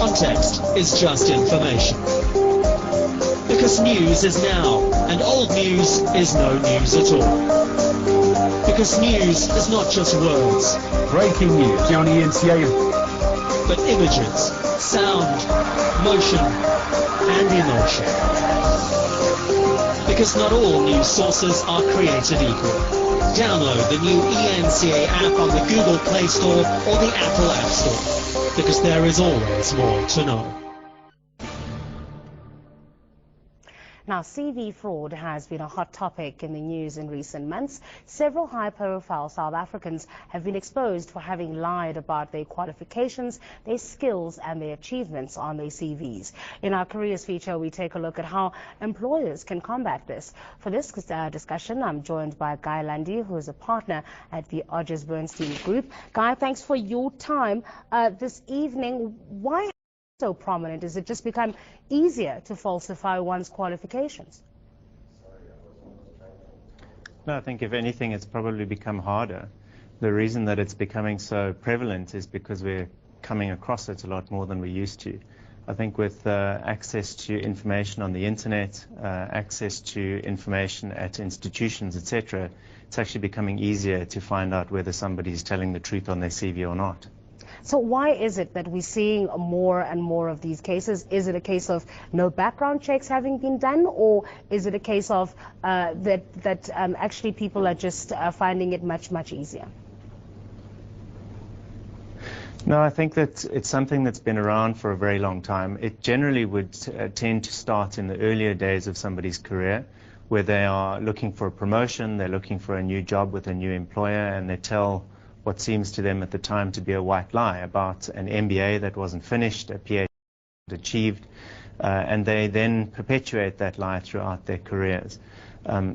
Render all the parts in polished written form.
context is just information. Because news is now, and old news is no news at all. Because news is not just words. Breaking news on eNCA. But images, sound, motion, and emotion. Because not all news sources are created equal. Download the new eNCA app on the Google Play Store or the Apple App Store. Because there is always more to know. Now, CV fraud has been a hot topic in the news in recent months. Several high-profile South Africans have been exposed for having lied about their qualifications, their skills and their achievements on their CVs. In our careers feature, we take a look at how employers can combat this. For this discussion, I'm joined by Guy Lundy, who is a partner at the Odgers Berndtson Group. Guy, thanks for your time this evening. Why so prominent? Is it just become easier to falsify one's qualifications? No, I think if anything, it's probably become harder. The reason that it's becoming so prevalent is because we're coming across it a lot more than we used to. I think with access to information on the internet, access to information at institutions, etc., it's actually becoming easier to find out whether somebody is telling the truth on their CV or not. So why is it that we're seeing more and more of these cases? Is it a case of no background checks having been done, or is it a case of that actually people are just finding it much easier? No, I think that it's something that's been around for a very long time. It generally would tend to start in the earlier days of somebody's career, where they are looking for a promotion, they're looking for a new job with a new employer, and they tell what seems to them at the time to be a white lie about an MBA that wasn't finished, a PhD achieved, and they then perpetuate that lie throughout their careers.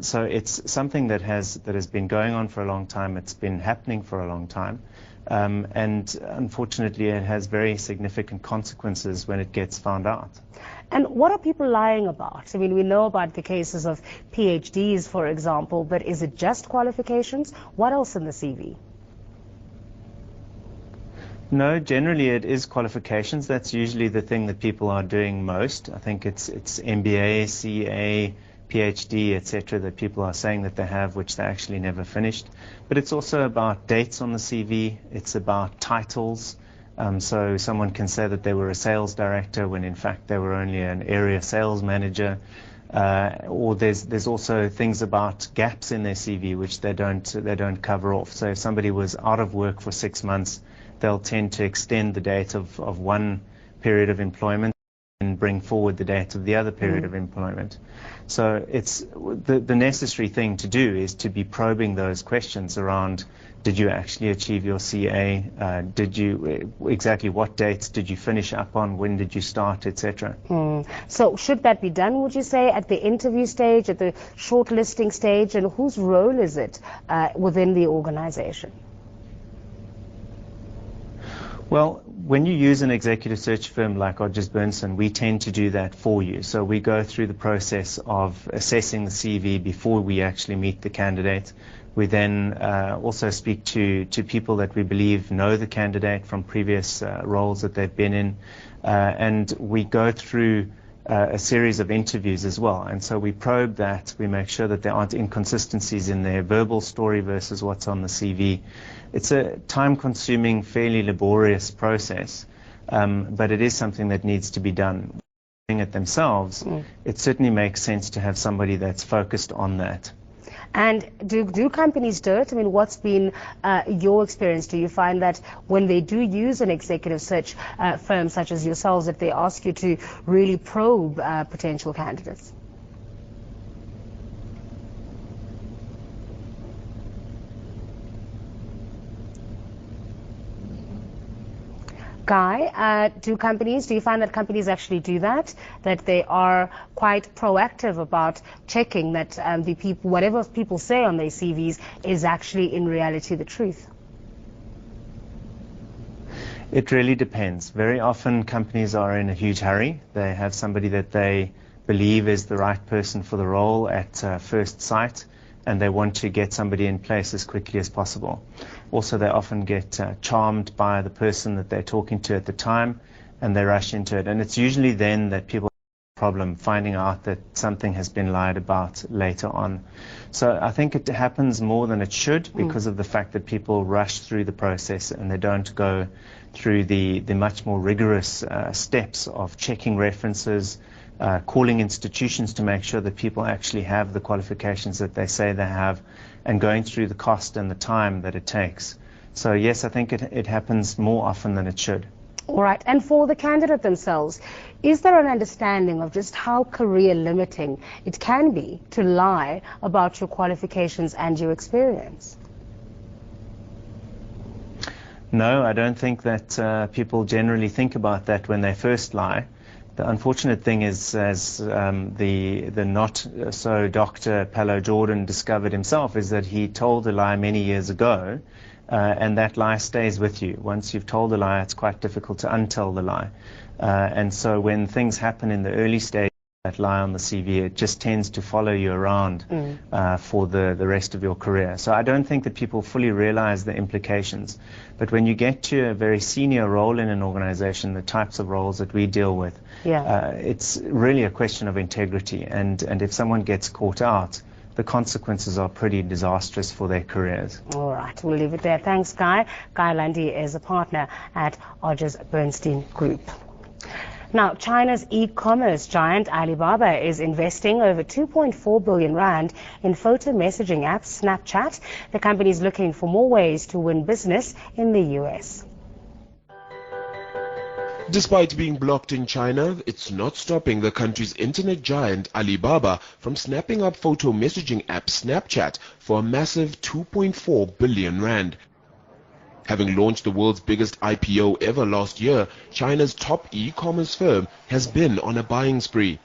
So it's something that has been going on for a long time. It's been happening for a long time, and unfortunately, it has very significant consequences when it gets found out. And what are people lying about? I mean, we know about the cases of PhDs, for example, but is it just qualifications? What else in the CV? No, generally it is qualifications. That's usually the thing that people are doing most. I think it's MBA, CA, PhD, etc. that people are saying that they have, which they actually never finished. But it's also about dates on the CV. It's about titles. So someone can say that they were a sales director when in fact they were only an area sales manager. Or there's also things about gaps in their CV which they don't cover off. So if somebody was out of work for 6 months, they'll tend to extend the date of one period of employment and bring forward the date of the other period of employment. So it's the necessary thing to do is to be probing those questions around: did you actually achieve your CA? Exactly what dates did you finish up on? When did you start, etc.? So should that be done, would you say, at the interview stage, at the shortlisting stage, and whose role is it within the organization? Well, when you use an executive search firm like Odgers Berndtson, we tend to do that for you. So we go through the process of assessing the CV before we actually meet the candidate. We then also speak to people that we believe know the candidate from previous roles that they've been in. And we go through a series of interviews as well. And so we probe that. We make sure that there aren't inconsistencies in their verbal story versus what's on the CV. It's a time-consuming, fairly laborious process, but it is something that needs to be done. Doing it themselves, it certainly makes sense to have somebody that's focused on that. And do companies do it? I mean, what's been your experience? Do you find that when they do use an executive search firm such as yourselves, that they ask you to really probe potential candidates? Guy, do you find that companies actually do that they are quite proactive about checking that the people, whatever people say on their CVs is actually in reality the truth? It really depends. Very often companies are in a huge hurry. They have somebody that they believe is the right person for the role at first sight, and they want to get somebody in place as quickly as possible. Also, they often get charmed by the person that they're talking to at the time, and they rush into it. And it's usually then that people have a problem finding out that something has been lied about later on. So I think it happens more than it should because of the fact that people rush through the process and they don't go through the much more rigorous steps of checking references, calling institutions to make sure that people actually have the qualifications that they say they have, and going through the cost and the time that it takes. So yes, I think it happens more often than it should. All right. And for the candidate themselves, is there an understanding of just how career limiting it can be to lie about your qualifications and your experience? No, I don't think that people generally think about that when they first lie. The unfortunate thing is, as the not so Dr. Pallo Jordan discovered himself, is that he told a lie many years ago, and that lie stays with you. Once you've told a lie, it's quite difficult to untell the lie. And so when things happen in the early stage of that lie on the CV, it just tends to follow you around for the rest of your career. So I don't think that people fully realize the implications. But when you get to a very senior role in an organization, the types of roles that we deal with, it's really a question of integrity. And if someone gets caught out, the consequences are pretty disastrous for their careers. All right, we'll leave it there. Thanks, Guy. Guy Lundy is a partner at Odgers Berndtson Group. Now, China's e-commerce giant Alibaba is investing over 2.4 billion rand in photo messaging app Snapchat. The company is looking for more ways to win business in the US. Despite being blocked in China, it's not stopping the country's internet giant Alibaba from snapping up photo messaging app Snapchat for a massive 2.4 billion rand. Having launched the world's biggest IPO ever last year, China's top e-commerce firm has been on a buying spree.